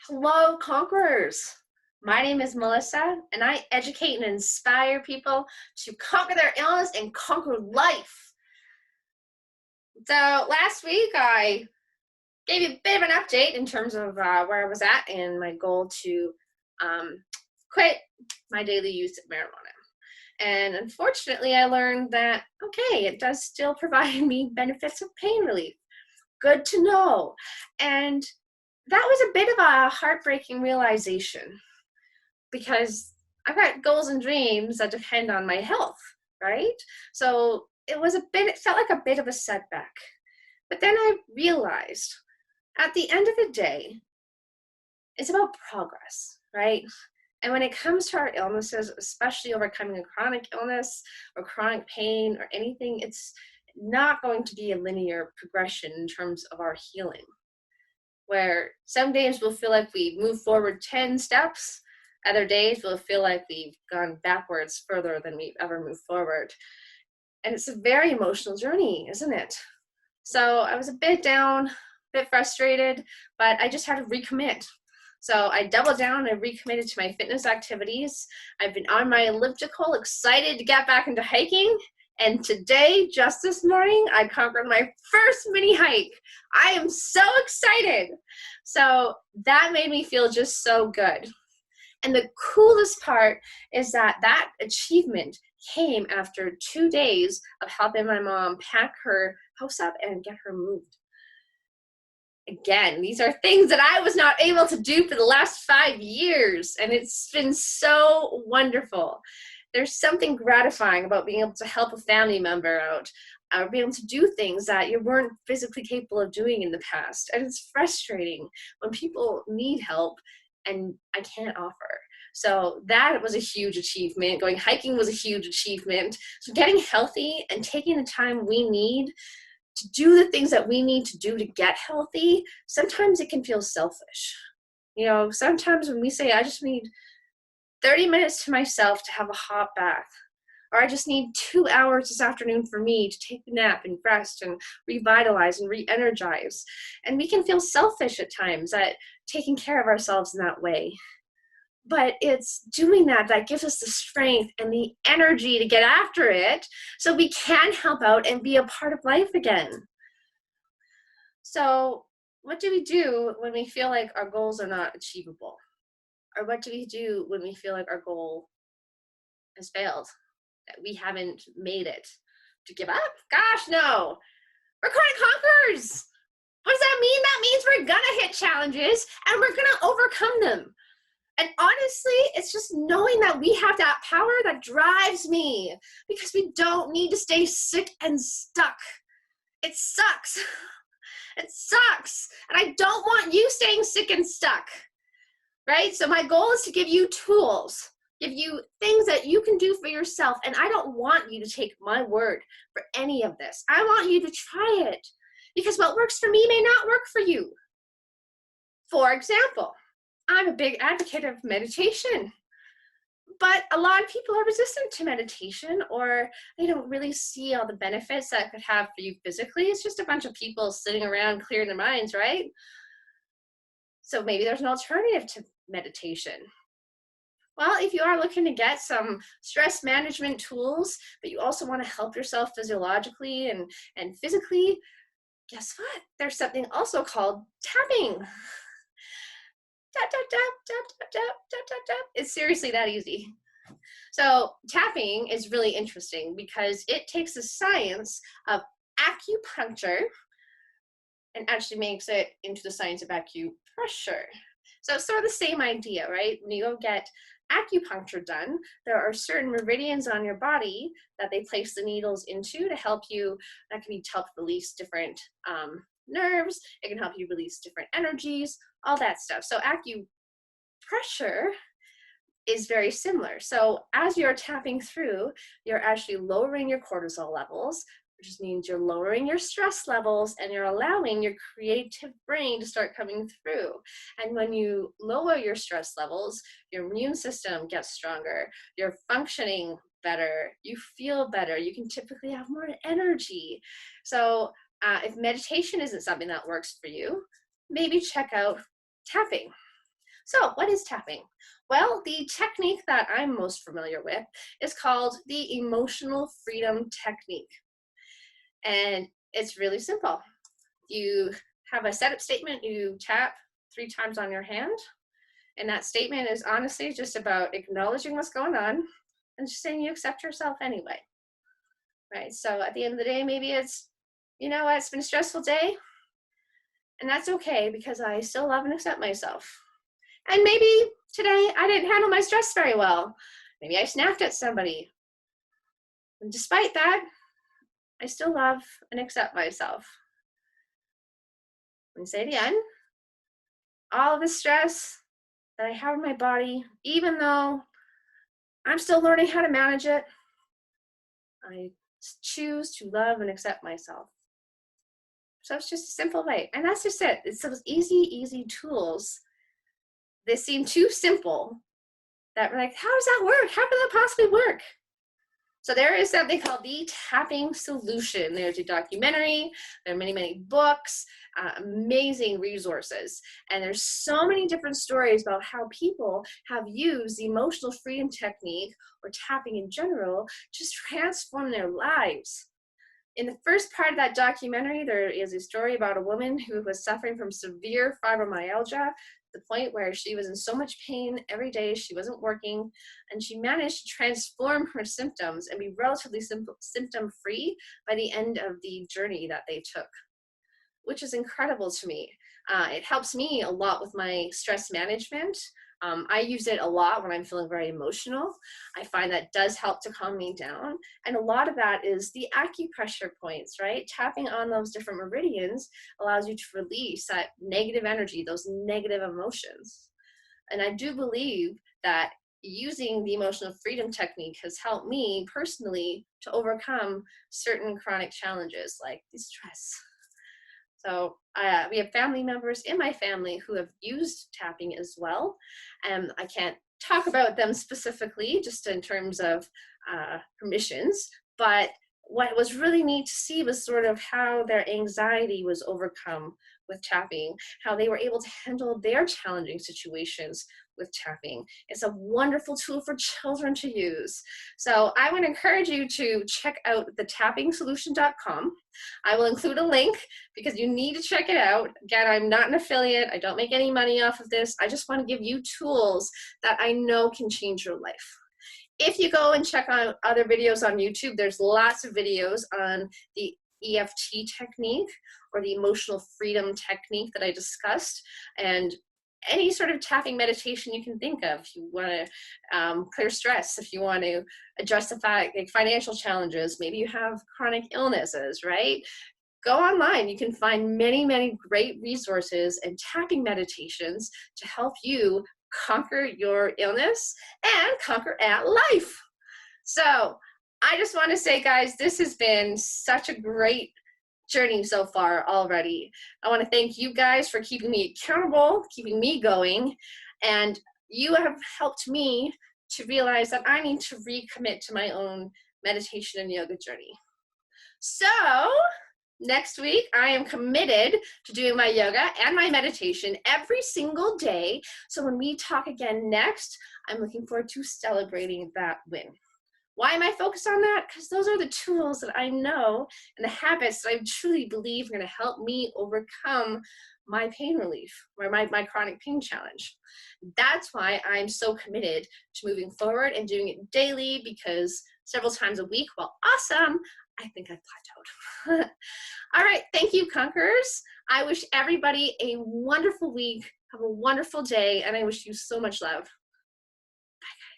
Hello, conquerors. My name is Melissa, and I educate and inspire people to conquer their illness and conquer life. So last week, I gave you a bit of an update in terms of where I was at and my goal to quit my daily use of marijuana. And unfortunately, I learned that, okay, it does still provide me benefits of pain relief. Good to know. And that was a bit of a heartbreaking realization because I've got goals and dreams that depend on my health, right? So it felt like a bit of a setback. But then I realized at the end of the day, it's about progress, right? And when it comes to our illnesses, especially overcoming a chronic illness or chronic pain or anything, it's not going to be a linear progression in terms of our healing. Where some days we'll feel like we move forward 10 steps, other days we'll feel like we've gone backwards further than we've ever moved forward. And it's a very emotional journey, isn't it? So I was a bit down, a bit frustrated, but I just had to recommit. So I doubled down and recommitted to my fitness activities. I've been on my elliptical, excited to get back into hiking. And today, just this morning, I conquered my first mini hike. I am so excited. So that made me feel just so good. And the coolest part is that that achievement came after 2 days of helping my mom pack her house up and get her moved. Again, these are things that I was not able to do for the last 5 years, and it's been so wonderful. There's something gratifying about being able to help a family member out, or being able to do things that you weren't physically capable of doing in the past. And it's frustrating when people need help and I can't offer. So that was a huge achievement. Going hiking was a huge achievement. So getting healthy and taking the time we need to do the things that we need to do to get healthy, sometimes it can feel selfish. Sometimes when we say, I just need 30 minutes to myself to have a hot bath, or I just need 2 hours this afternoon for me to take a nap and rest and revitalize and re-energize. And we can feel selfish at times at taking care of ourselves in that way. But it's doing that gives us the strength and the energy to get after it so we can help out and be a part of life again. So what do we do when we feel like our goals are not achievable? Or what do we do when we feel like our goal has failed, that we haven't made it? To give up? Gosh, no. We're conquerors. What does that mean? That means we're gonna hit challenges and we're gonna overcome them. And honestly, it's just knowing that we have that power that drives me, because we don't need to stay sick and stuck. It sucks. It sucks. And I don't want you staying sick and stuck, right? So my goal is to give you tools, give you things that you can do for yourself. And I don't want you to take my word for any of this. I want you to try it, because what works for me may not work for you. For example, I'm a big advocate of meditation, but a lot of people are resistant to meditation, or they don't really see all the benefits that it could have for you physically. It's just a bunch of people sitting around clearing their minds, right? So maybe there's an alternative to meditation. Well, if you are looking to get some stress management tools, but you also want to help yourself physiologically and physically, guess what? There's something also called tapping. Tap, tap, tap, tap, tap, tap, tap, tap, tap. It's seriously that easy. So tapping is really interesting because it takes the science of acupuncture and actually makes it into the science of acupressure. So it's sort of the same idea, right? When you go get acupuncture done, there are certain meridians on your body that they place the needles into to help you, that can be to help release different nerves, it can help you release different energies, all that stuff. So acupressure is very similar. So as you're tapping through, you're actually lowering your cortisol levels, which just means you're lowering your stress levels and you're allowing your creative brain to start coming through. And when you lower your stress levels, your immune system gets stronger, you're functioning better, you feel better, you can typically have more energy. So if meditation isn't something that works for you, maybe check out tapping. So what is tapping? Well, the technique that I'm most familiar with is called the emotional freedom technique. And it's really simple. You have a setup statement, you tap 3 times on your hand, and that statement is honestly just about acknowledging what's going on and just saying you accept yourself anyway, right? So at the end of the day, maybe it's, you know what, it's been a stressful day, and that's okay because I still love and accept myself. And maybe today I didn't handle my stress very well. Maybe I snapped at somebody. And despite that, I still love and accept myself. And say it again, all of the stress that I have in my body, even though I'm still learning how to manage it, I choose to love and accept myself. So it's just a simple way. And that's just it. It's those easy tools that seem too simple that we're like, how does that work? How can that possibly work? So there is something called the tapping solution. There's a documentary, there are many books, amazing resources. And there's so many different stories about how people have used the emotional freedom technique or tapping in general to transform their lives. In the first part of that documentary, there is a story about a woman who was suffering from severe fibromyalgia, the point where she was in so much pain every day, she wasn't working, and she managed to transform her symptoms and be relatively symptom-free by the end of the journey that they took, which is incredible to me. It helps me a lot with my stress management. I use it a lot when I'm feeling very emotional. I find that does help to calm me down. And a lot of that is the acupressure points, right? Tapping on those different meridians allows you to release that negative energy, those negative emotions. And I do believe that using the emotional freedom technique has helped me personally to overcome certain chronic challenges like the stress. So we have family members in my family who have used tapping as well. And I can't talk about them specifically just in terms of permissions, but what was really neat to see was sort of how their anxiety was overcome with tapping, how they were able to handle their challenging situations with tapping. It's a wonderful tool for children to use. So I would encourage you to check out thetapping-solution.com. I will include a link because you need to check it out. Again, I'm not an affiliate. I don't make any money off of this. I just want to give you tools that I know can change your life. If you go and check out other videos on YouTube, there's lots of videos on the EFT technique or the emotional freedom technique that I discussed, and any sort of tapping meditation you can think of. If you want to clear stress, if you want to address the financial challenges, maybe you have chronic illnesses, right? Go online. You can find many great resources and tapping meditations to help you conquer your illness and conquer at life. So I just want to say, guys, this has been such a great journey so far already. I want to thank you guys for keeping me accountable, keeping me going, and you have helped me to realize that I need to recommit to my own meditation and yoga journey. So next week, I am committed to doing my yoga and my meditation every single day. So when we talk again next, I'm looking forward to celebrating that win. Why am I focused on that? Because those are the tools that I know and the habits that I truly believe are going to help me overcome my pain relief or my chronic pain challenge. That's why I'm so committed to moving forward and doing it daily, because several times a week, while awesome, I think I've plateaued. All right, thank you, Conquerors. I wish everybody a wonderful week. Have a wonderful day, and I wish you so much love. Bye, guys.